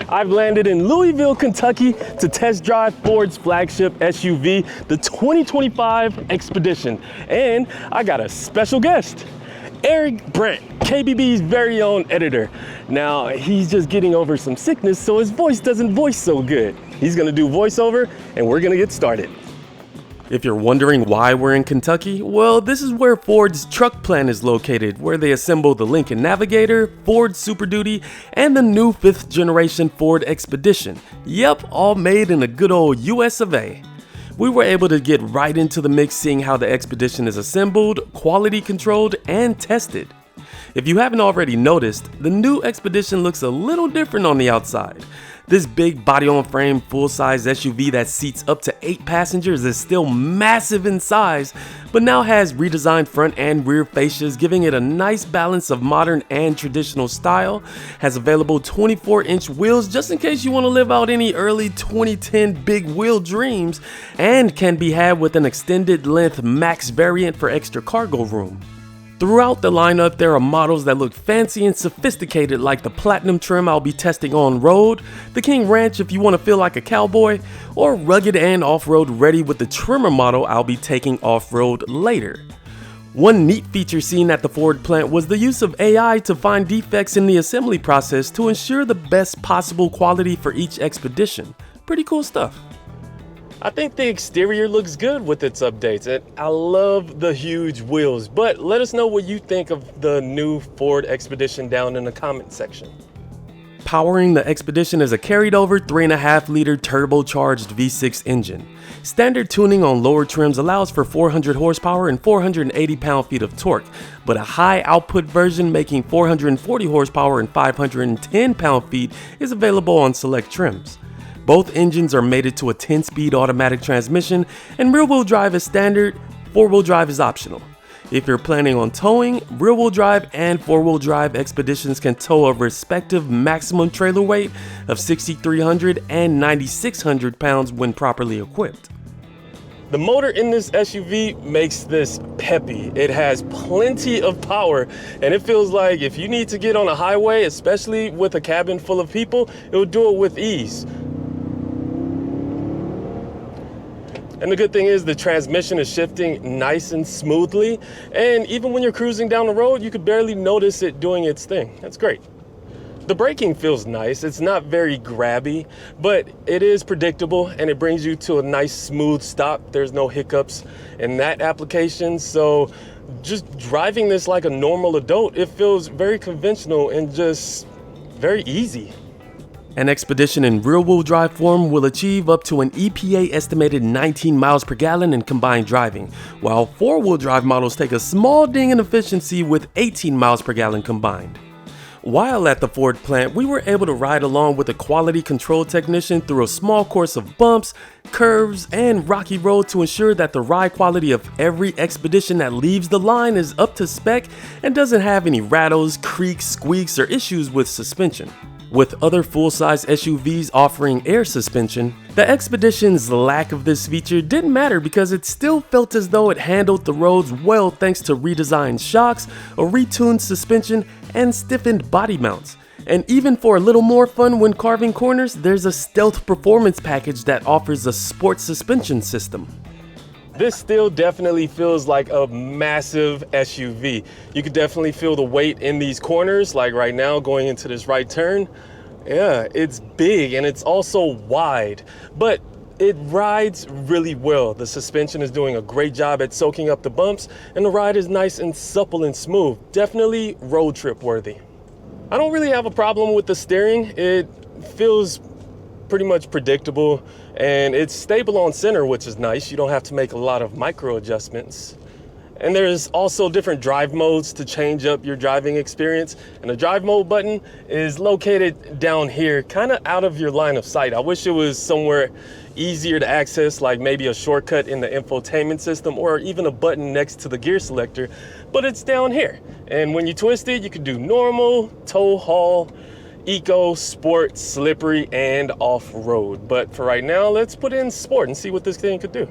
I've landed in Louisville, Kentucky to test drive Ford's flagship SUV, the 2025 Expedition. And I got a special guest, Eric Brandt, KBB's very own editor. Now, he's just getting over some sickness, so his voice doesn't voice so good. He's gonna do voiceover, and we're gonna get started. If you're wondering why we're in Kentucky, well, this is where Ford's truck plant is located, where they assemble the Lincoln Navigator, Ford Super Duty, and the new 5th generation Ford Expedition. Yep, all made in the good old US of A. We were able to get right into the mix seeing how the Expedition is assembled, quality controlled, and tested. If you haven't already noticed, the new Expedition looks a little different on the outside. This big body-on-frame full-size SUV that seats up to 8 passengers is still massive in size, but now has redesigned front and rear fascias, giving it a nice balance of modern and traditional style, has available 24-inch wheels just in case you want to live out any early 2010 big wheel dreams, and can be had with an extended length max variant for extra cargo room. Throughout the lineup, there are models that look fancy and sophisticated like the Platinum trim I'll be testing on road, the King Ranch if you want to feel like a cowboy, or rugged and off-road ready with the Tremor model I'll be taking off-road later. One neat feature seen at the Ford plant was the use of AI to find defects in the assembly process to ensure the best possible quality for each expedition. Pretty cool stuff. I think the exterior looks good with its updates, and I love the huge wheels, but let us know what you think of the new Ford Expedition down in the comment section. Powering the Expedition is a carried over 3.5-liter turbocharged V6 engine. Standard tuning on lower trims allows for 400 horsepower and 480 pound-feet of torque, but a high output version making 440 horsepower and 510 pound-feet is available on select trims. Both engines are mated to a 10-speed automatic transmission, and rear-wheel drive is standard, 4-wheel drive is optional. If you're planning on towing, rear-wheel drive and 4-wheel drive Expeditions can tow a respective maximum trailer weight of 6,300 and 9,600 pounds when properly equipped. The motor in this SUV makes this peppy. It has plenty of power, and it feels like if you need to get on a highway, especially with a cabin full of people, it will do it with ease. And the good thing is the transmission is shifting nice and smoothly, and even when you're cruising down the road, you could barely notice it doing its thing. That's great. The braking feels nice. It's not very grabby, but it is predictable, and it brings you to a nice smooth stop. There's no hiccups in that application, so just driving this like a normal adult, it feels very conventional and just very easy. An Expedition in rear-wheel drive form will achieve up to an EPA estimated 19 miles per gallon in combined driving, while 4-wheel drive models take a small ding in efficiency with 18 miles per gallon combined. While at the Ford plant, we were able to ride along with a quality control technician through a small course of bumps, curves, and rocky road to ensure that the ride quality of every Expedition that leaves the line is up to spec and doesn't have any rattles, creaks, squeaks, or issues with suspension. With other full-size SUVs offering air suspension, the Expedition's lack of this feature didn't matter because it still felt as though it handled the roads well thanks to redesigned shocks, a retuned suspension, and stiffened body mounts. And even for a little more fun when carving corners, there's a stealth performance package that offers a sport suspension system. This still definitely feels like a massive SUV. You could definitely feel the weight in these corners, like right now going into this right turn. Yeah, it's big and it's also wide, but it rides really well. The suspension is doing a great job at soaking up the bumps, and the ride is nice and supple and smooth. Definitely road trip worthy. I don't really have a problem with the steering. It feels pretty much predictable, and it's stable on center, which is nice. You don't have to make a lot of micro adjustments. And there's also different drive modes to change up your driving experience. And the drive mode button is located down here, kind of out of your line of sight. I wish it was somewhere easier to access, like maybe a shortcut in the infotainment system or even a button next to the gear selector, but it's down here. And when you twist it, you can do normal, tow, haul, eco, sport, slippery, and off-road. But for right now, let's put in sport and see what this thing could do.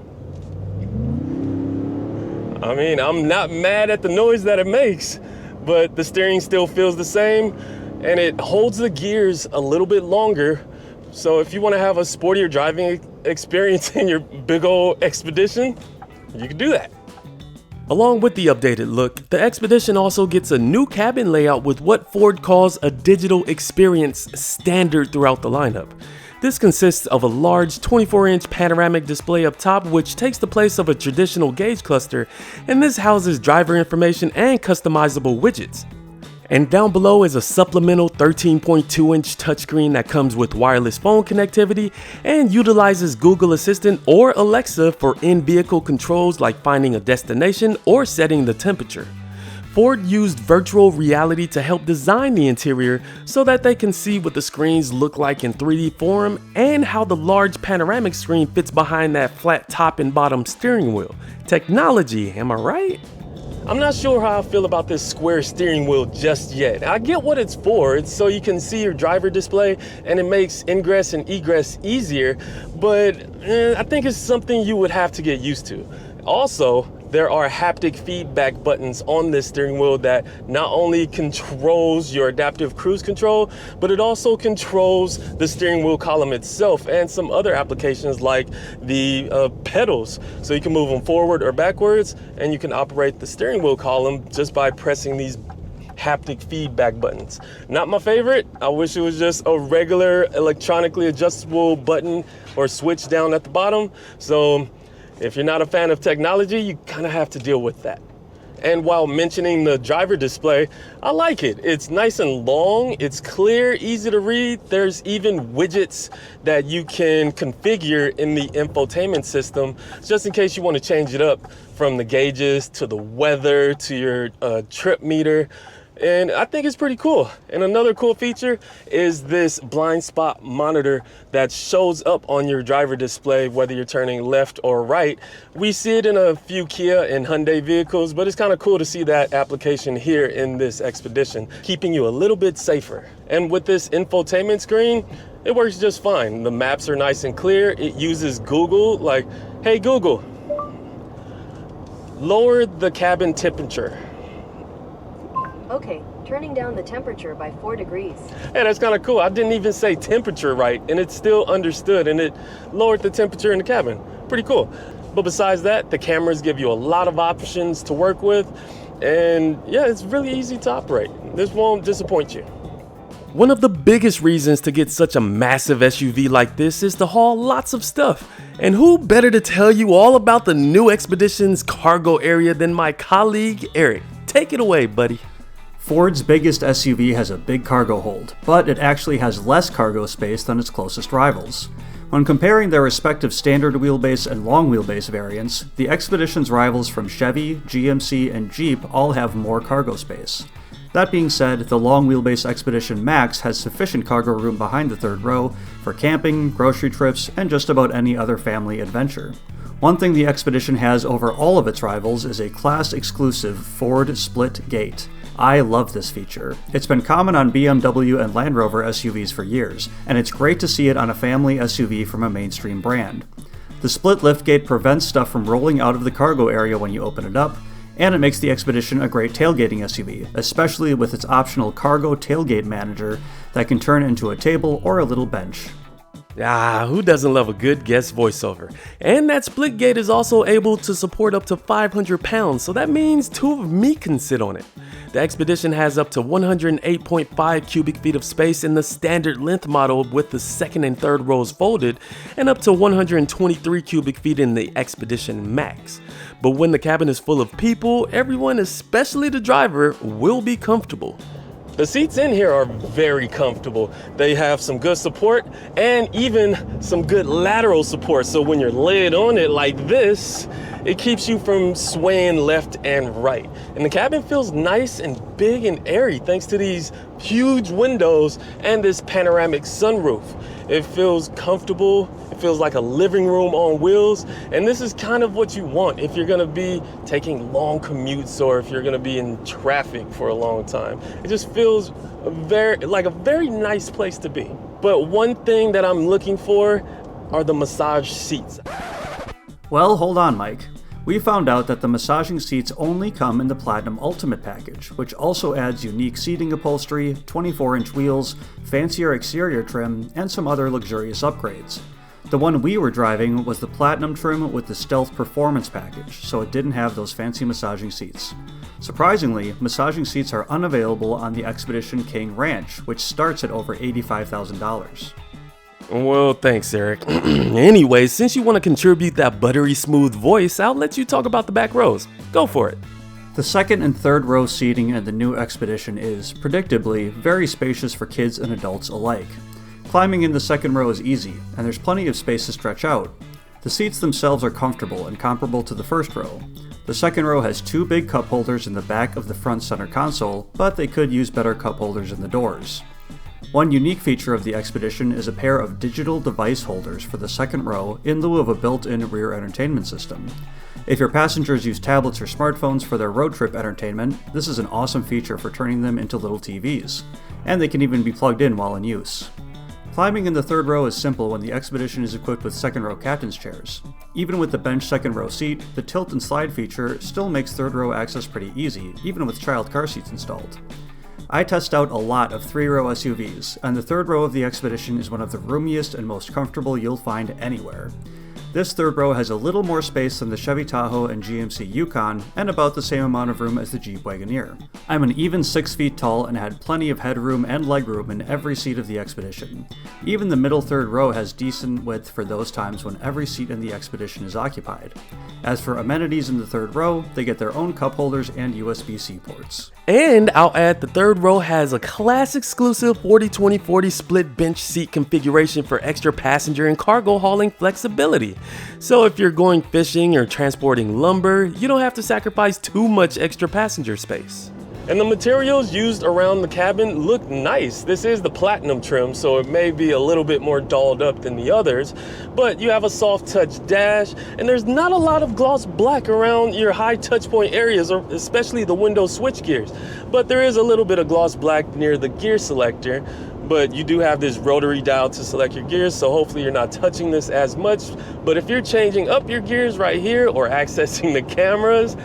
I mean, I'm not mad at the noise that it makes, but the steering still feels the same. and it holds the gears a little bit longer. So if you want to have a sportier driving experience in your big old Expedition, you can do that. Along with the updated look, the Expedition also gets a new cabin layout with what Ford calls a digital experience standard throughout the lineup. This consists of a large 24-inch panoramic display up top, which takes the place of a traditional gauge cluster, and this houses driver information and customizable widgets. And down below is a supplemental 13.2-inch touchscreen that comes with wireless phone connectivity and utilizes Google Assistant or Alexa for in-vehicle controls like finding a destination or setting the temperature. Ford used virtual reality to help design the interior so that they can see what the screens look like in 3D form and how the large panoramic screen fits behind that flat top and bottom steering wheel. Technology, am I right? I'm not sure how I feel about this square steering wheel just yet. I get what it's for. It's so you can see your driver display and it makes ingress and egress easier, but I think it's something you would have to get used to. Also, there are haptic feedback buttons on this steering wheel that not only controls your adaptive cruise control, but it also controls the steering wheel column itself and some other applications like the pedals. So you can move them forward or backwards, and you can operate the steering wheel column just by pressing these haptic feedback buttons. Not my favorite. I wish it was just a regular electronically adjustable button or switch down at the bottom. So if you're not a fan of technology, you kind of have to deal with that. And while mentioning the driver display, I like it. It's nice and long, it's clear, easy to read. There's even widgets that you can configure in the infotainment system, just in case you want to change it up from the gauges to the weather to your trip meter. And I think it's pretty cool. And another cool feature is this blind spot monitor that shows up on your driver display, whether you're turning left or right. We see it in a few Kia and Hyundai vehicles, but it's kind of cool to see that application here in this Expedition, keeping you a little bit safer. And with this infotainment screen, it works just fine. The maps are nice and clear. It uses Google, like, hey Google, lower the cabin temperature. Okay, turning down the temperature by 4 degrees. Hey, that's kind of cool. I didn't even say temperature right, and it still understood, and it lowered the temperature in the cabin. Pretty cool. But besides that, the cameras give you a lot of options to work with, and yeah, it's really easy to operate. This won't disappoint you. One of the biggest reasons to get such a massive SUV like this is to haul lots of stuff. And who better to tell you all about the new Expedition's cargo area than my colleague, Eric. Take it away, buddy. Ford's biggest SUV has a big cargo hold, but it actually has less cargo space than its closest rivals. When comparing their respective standard wheelbase and long wheelbase variants, the Expedition's rivals from Chevy, GMC, and Jeep all have more cargo space. That being said, the long wheelbase Expedition Max has sufficient cargo room behind the third row for camping, grocery trips, and just about any other family adventure. One thing the Expedition has over all of its rivals is a class-exclusive Ford split gate. I love this feature. It's been common on BMW and Land Rover SUVs for years, and it's great to see it on a family SUV from a mainstream brand. The split liftgate prevents stuff from rolling out of the cargo area when you open it up, and it makes the Expedition a great tailgating SUV, especially with its optional cargo tailgate manager that can turn into a table or a little bench. Who doesn't love a good guest voiceover? And that split gate is also able to support up to 500 pounds, so that means 2 of me can sit on it. The Expedition has up to 108.5 cubic feet of space in the standard length model with the second and third rows folded, and up to 123 cubic feet in the Expedition Max. But when the cabin is full of people, everyone, especially the driver, will be comfortable. The seats in here are very comfortable. They have some good support and even some good lateral support. So when you're laid on it like this, it keeps you from swaying left and right. And the cabin feels nice and big and airy thanks to these huge windows and this panoramic sunroof. It feels comfortable. It feels like a living room on wheels. And this is kind of what you want if you're gonna be taking long commutes or if you're gonna be in traffic for a long time. It just feels like a very nice place to be. But one thing that I'm looking for are the massage seats. Well, hold on, Mike. We found out that the massaging seats only come in the Platinum Ultimate package, which also adds unique seating upholstery, 24-inch wheels, fancier exterior trim, and some other luxurious upgrades. The one we were driving was the Platinum trim with the Stealth Performance package, so it didn't have those fancy massaging seats. Surprisingly, massaging seats are unavailable on the Expedition King Ranch, which starts at over $85,000. Well, thanks, Eric. Anyway, since you want to contribute that buttery smooth voice, I'll let you talk about the back rows. Go for it. The second and third row seating in the new Expedition is, predictably, very spacious for kids and adults alike. Climbing in the second row is easy, and there's plenty of space to stretch out. The seats themselves are comfortable and comparable to the first row. The second row has two big cup holders in the back of the front center console, but they could use better cup holders in the doors. One unique feature of the Expedition is a pair of digital device holders for the second row in lieu of a built-in rear entertainment system. If your passengers use tablets or smartphones for their road trip entertainment, this is an awesome feature for turning them into little TVs, and they can even be plugged in while in use. Climbing in the third row is simple when the Expedition is equipped with second row captain's chairs. Even with the bench second row seat, the tilt and slide feature still makes third row access pretty easy, even with child car seats installed. I test out a lot of 3-row SUVs, and the third row of the Expedition is one of the roomiest and most comfortable you'll find anywhere. This third row has a little more space than the Chevy Tahoe and GMC Yukon, and about the same amount of room as the Jeep Wagoneer. I'm an even 6 feet tall and had plenty of headroom and legroom in every seat of the Expedition. Even the middle third row has decent width for those times when every seat in the Expedition is occupied. As for amenities in the third row, they get their own cup holders and USB-C ports. And I'll add the third row has a class exclusive 40-20-40 split bench seat configuration for extra passenger and cargo hauling flexibility. So if you're going fishing or transporting lumber, you don't have to sacrifice too much extra passenger space. And the materials used around the cabin look nice. This is the Platinum trim, so it may be a little bit more dolled up than the others, but you have a soft touch dash, and there's not a lot of gloss black around your high touch point areas, or especially the window switch gears. But there is a little bit of gloss black near the gear selector, but you do have this rotary dial to select your gears, so hopefully you're not touching this as much. But if you're changing up your gears right here or accessing the cameras,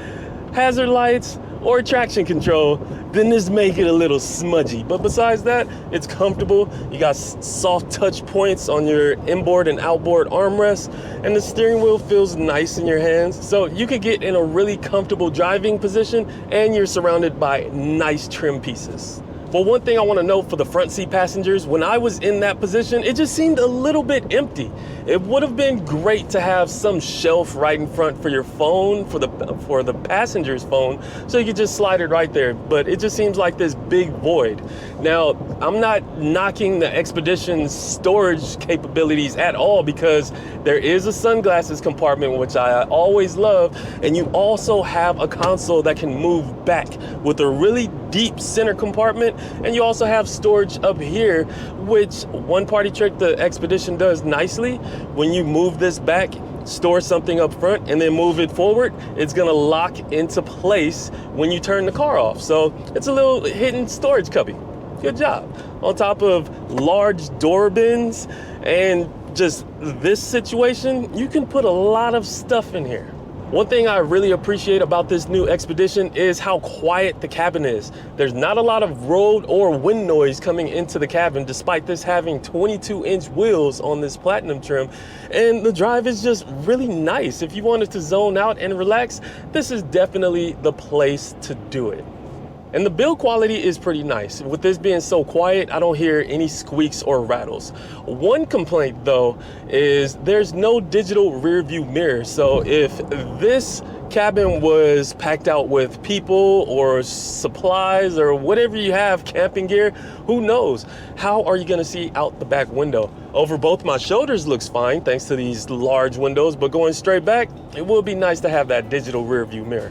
hazard lights, or traction control, then this make it a little smudgy. But besides that, it's comfortable. You got soft touch points on your inboard and outboard armrests, and the steering wheel feels nice in your hands. So you could get in a really comfortable driving position, and you're surrounded by nice trim pieces. But one thing I want to note for the front seat passengers, when I was in that position, it just seemed a little bit empty. It would have been great to have some shelf right in front for your phone, for the passenger's phone, so you could just slide it right there. But it just seems like this big void. Now, I'm not knocking the Expedition's storage capabilities at all, because there is a sunglasses compartment, which I always love, and you also have a console that can move back with a really deep center compartment, and you also have storage up here, which one party trick the Expedition does nicely. When you move this back, store something up front, and then move it forward, it's gonna lock into place when you turn the car off. So it's a little hidden storage cubby. Good job. On top of large door bins and just this situation, you can put a lot of stuff in here. One thing I really appreciate about this new Expedition is how quiet the cabin is. There's not a lot of road or wind noise coming into the cabin, despite this having 22-inch wheels on this Platinum trim. And the drive is just really nice. If you wanted to zone out and relax, this is definitely the place to do it. And the build quality is pretty nice. With this being so quiet, I don't hear any squeaks or rattles. One complaint though is there's no digital rear view mirror. So if this cabin was packed out with people or supplies or whatever you have, camping gear, who knows? How are you gonna see out the back window? Over both my shoulders looks fine thanks to these large windows, but going straight back, it would be nice to have that digital rear view mirror.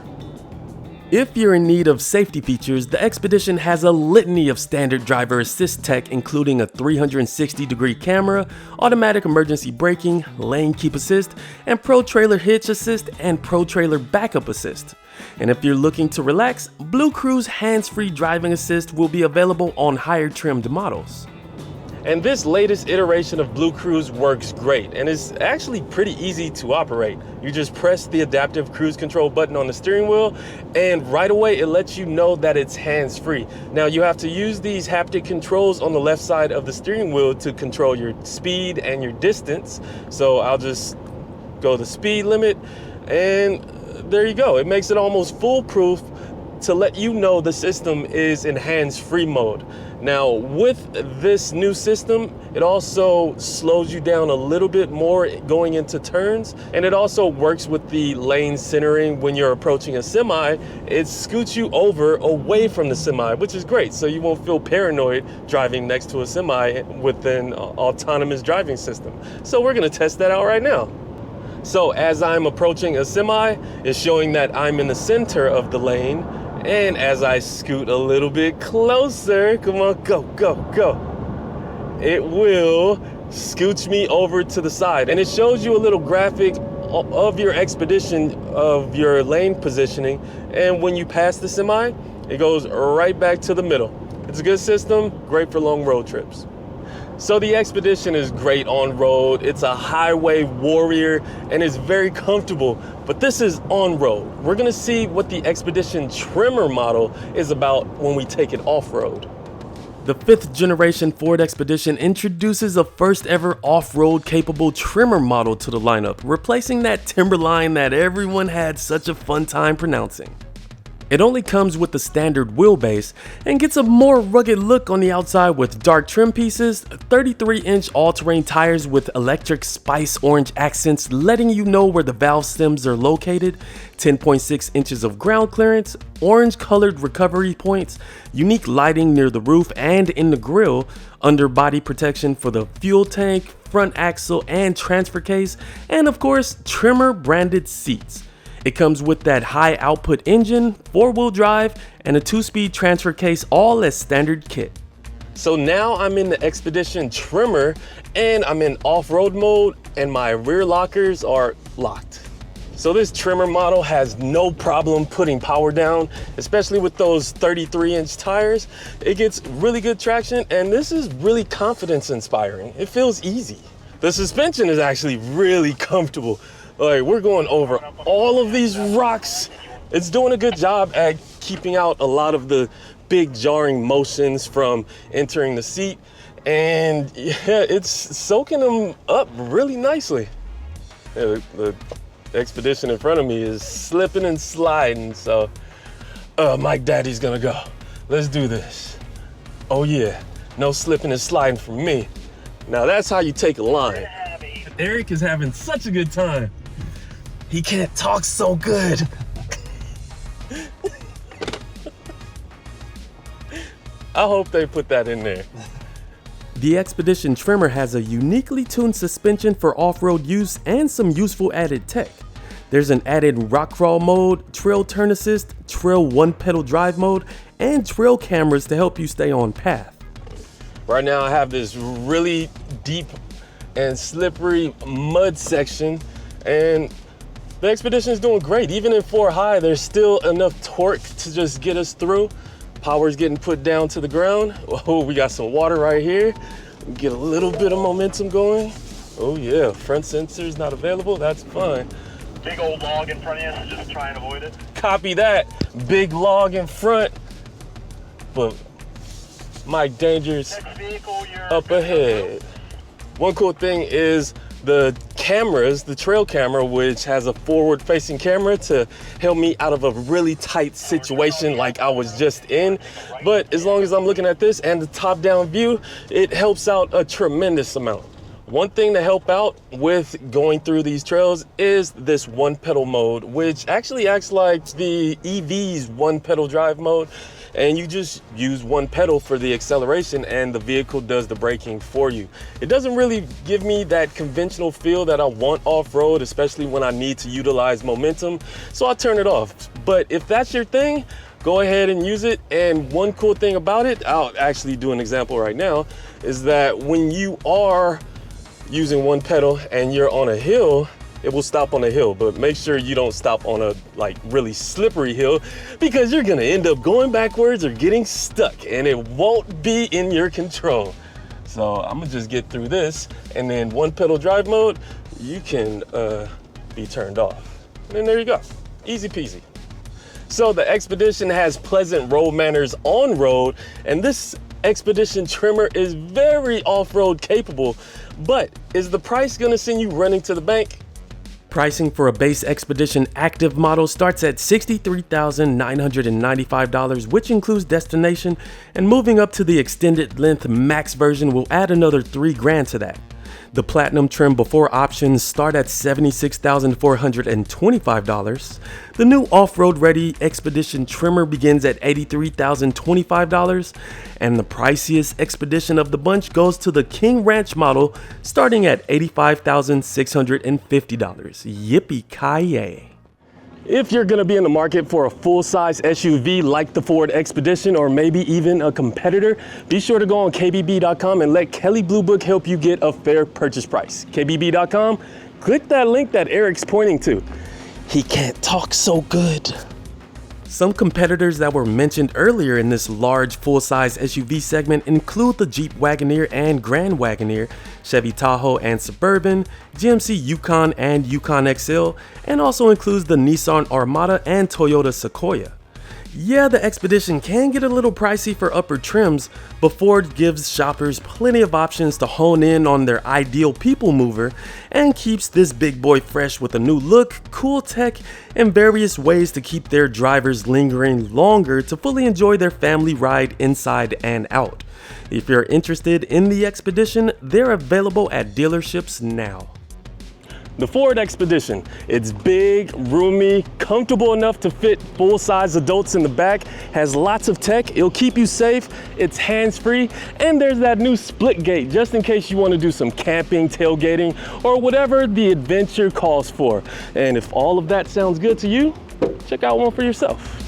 If you're in need of safety features, the Expedition has a litany of standard driver assist tech, including a 360-degree camera, automatic emergency braking, lane keep assist, and Pro Trailer Hitch Assist and Pro Trailer Backup Assist. And if you're looking to relax, Blue Cruise hands-free driving assist will be available on higher trimmed models. And this latest iteration of Blue Cruise works great and is actually pretty easy to operate. You just press the adaptive cruise control button on the steering wheel and right away it lets you know that it's hands-free. Now you have to use these haptic controls on the left side of the steering wheel to control your speed and your distance. So I'll just go the speed limit and there you go. It makes it almost foolproof to let you know the system is in hands-free mode. Now with this new system, it also slows you down a little bit more going into turns, and it also works with the lane centering. When you're approaching a semi, it scoots you over away from the semi, which is great, so you won't feel paranoid driving next to a semi with an autonomous driving system. So we're gonna test that out right now. So as I'm approaching a semi, it's showing that I'm in the center of the lane. And as I scoot a little bit closer, come on, go, go, go. It will scooch me over to the side. And it shows you a little graphic of your expedition, of your lane positioning. And when you pass the semi, it goes right back to the middle. It's a good system, great for long road trips. So the Expedition is great on road. It's a highway warrior and it's very comfortable, but this is on road. We're gonna see what the Expedition Tremor model is about when we take it off-road. The 5th generation Ford Expedition introduces a first ever off-road capable Tremor model to the lineup, replacing that Timberline that everyone had such a fun time pronouncing. It only comes with the standard wheelbase and gets a more rugged look on the outside with dark trim pieces, 33-inch all-terrain tires with electric spice orange accents letting you know where the valve stems are located, 10.6 inches of ground clearance, orange colored recovery points, unique lighting near the roof and in the grille, underbody protection for the fuel tank, front axle and transfer case, and of course Tremor branded seats. It comes with that high output engine, 4-wheel drive, and a 2-speed transfer case all as standard kit. So now I'm in the Expedition Tremor and I'm in off-road mode and my rear lockers are locked. So this Tremor model has no problem putting power down, especially with those 33-inch tires. It gets really good traction and this is really confidence inspiring. It feels easy. The suspension is actually really comfortable. Like, we're going over all of these rocks. It's doing a good job at keeping out a lot of the big jarring motions from entering the seat. And yeah, it's soaking them up really nicely. Yeah, the Expedition in front of me is slipping and sliding. So Mike Daddy's gonna go. Let's do this. Oh yeah, no slipping and sliding from me. Now that's how you take a line. Eric is having such a good time. He can't talk so good. I hope they put that in there. The Expedition Tremor has a uniquely tuned suspension for off-road use and some useful added tech. There's an added rock crawl mode, trail turn assist, trail one-pedal drive mode, and trail cameras to help you stay on path. Right now I have this really deep and slippery mud section, and the Expedition is doing great. Even in 4 high, there's still enough torque to just get us through. Power's getting put down to the ground. Oh, we got some water right here. Get a little bit of momentum going. Oh yeah, front sensor's not available, that's fine. Big old log in front of you, so just try and avoid it. Copy that, big log in front. But Mike Danger's up ahead. One cool thing is the cameras, the trail camera, which has a forward facing camera to help me out of a really tight situation like I was just in. But as long as I'm looking at this and the top down view, it helps out a tremendous amount. One thing to help out with going through these trails is this one pedal mode, which actually acts like the EV's one pedal drive mode. And you just use one pedal for the acceleration and the vehicle does the braking for you. It doesn't really give me that conventional feel that I want off-road, especially when I need to utilize momentum, so I turn it off. But if that's your thing, go ahead and use it. And one cool thing about it, I'll actually do an example right now, is that when you are using one pedal and you're on a hill, it will stop on a hill, but make sure you don't stop on a really slippery hill because you're gonna end up going backwards or getting stuck and it won't be in your control. So I'm gonna just get through this, and then one pedal drive mode, you can be turned off. And then there you go, easy peasy. So the Expedition has pleasant road manners on road, and this Expedition Tremor is very off-road capable, but is the price gonna send you running to the bank? Pricing for a base Expedition Active model starts at $63,995, which includes destination, and moving up to the extended length max version will add another $3,000 to that. The Platinum trim before options start at $76,425. The new off-road ready Expedition Tremor begins at $83,025, and the priciest Expedition of the bunch goes to the King Ranch model starting at $85,650. Yippee-ki-yay. If you're gonna be in the market for a full-size SUV like the Ford Expedition, or maybe even a competitor, be sure to go on kbb.com and let Kelley Blue Book help you get a fair purchase price. kbb.com, click that link that Eric's pointing to. He can't talk so good. Some competitors that were mentioned earlier in this large full-size SUV segment include the Jeep Wagoneer and Grand Wagoneer, Chevy Tahoe and Suburban, GMC Yukon and Yukon XL, and also includes the Nissan Armada and Toyota Sequoia. Yeah, the Expedition can get a little pricey for upper trims, but Ford gives shoppers plenty of options to hone in on their ideal people mover and keeps this big boy fresh with a new look, cool tech, and various ways to keep their drivers lingering longer to fully enjoy their family ride inside and out. If you're interested in the Expedition, they're available at dealerships now. The Ford Expedition, it's big, roomy, comfortable enough to fit full-size adults in the back, has lots of tech, it'll keep you safe, it's hands-free, and there's that new split gate just in case you want to do some camping, tailgating, or whatever the adventure calls for. And if all of that sounds good to you, check out one for yourself.